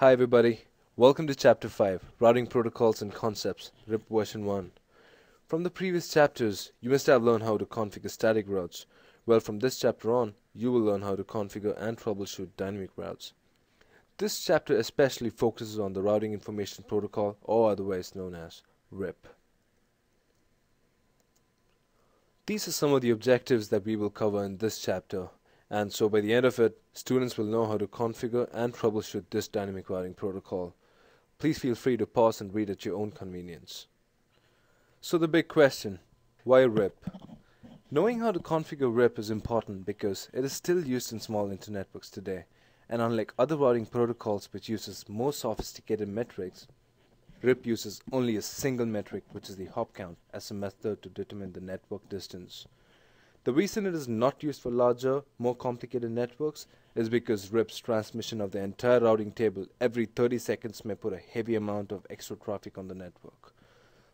Hi everybody, welcome to Chapter 5, Routing Protocols and Concepts, RIP version 1. From the previous chapters, you must have learned how to configure static routes. Well, from this chapter on, you will learn how to configure and troubleshoot dynamic routes. This chapter especially focuses on the Routing Information Protocol, or otherwise known as RIP. These are some of the objectives that we will cover in this chapter. And so by the end of it, students will know how to configure and troubleshoot this dynamic routing protocol. Please feel free to pause and read at your own convenience. So the big question, why RIP? Knowing how to configure RIP is important because it is still used in small internet networks today. And unlike other routing protocols which uses more sophisticated metrics, RIP uses only a single metric, which is the hop count, as a method to determine the network distance. The reason it is not used for larger, more complicated networks is because RIP's transmission of the entire routing table every 30 seconds may put a heavy amount of extra traffic on the network.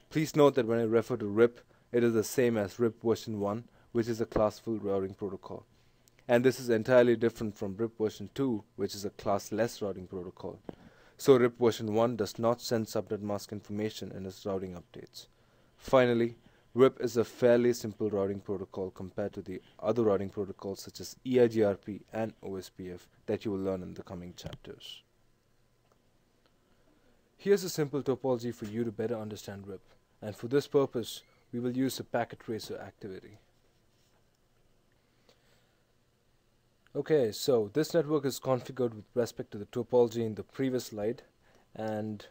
Please note that when I refer to RIP, it is the same as RIP version 1, which is a classful routing protocol. And this is entirely different from RIP version 2, which is a classless routing protocol. So RIP version 1 does not send subnet mask information in its routing updates. Finally, RIP is a fairly simple routing protocol compared to the other routing protocols such as EIGRP and OSPF that you will learn in the coming chapters. Here's a simple topology for you to better understand RIP, and for this purpose we will use a packet tracer activity. Okay, so this network is configured with respect to the topology in the previous slide, and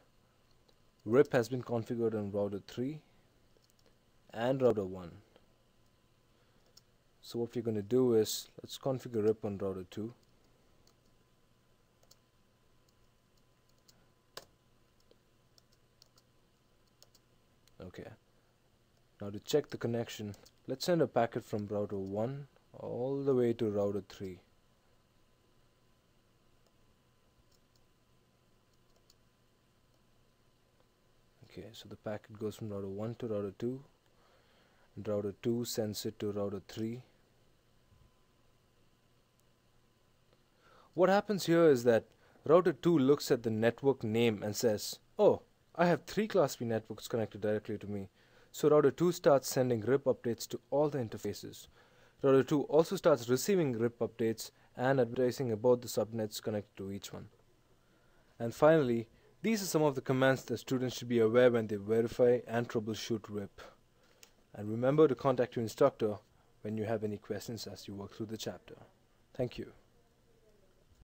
RIP has been configured on router 3 and router 1. So what we're going to do is, let's configure RIP on router 2. Okay, now to check the connection, let's send a packet from router 1 all the way to router 3. Okay, so the packet goes from router 1 to router 2. And router 2 sends it to router 3. What happens here is that router 2 looks at the network name and says, oh, I have 3 class B networks connected directly to me. So router 2 starts sending RIP updates to all the interfaces. Router 2 also starts receiving RIP updates and advertising about the subnets connected to each one. And finally, these are some of the commands that students should be aware when they verify and troubleshoot RIP. And remember to contact your instructor when you have any questions as you work through the chapter. Thank you.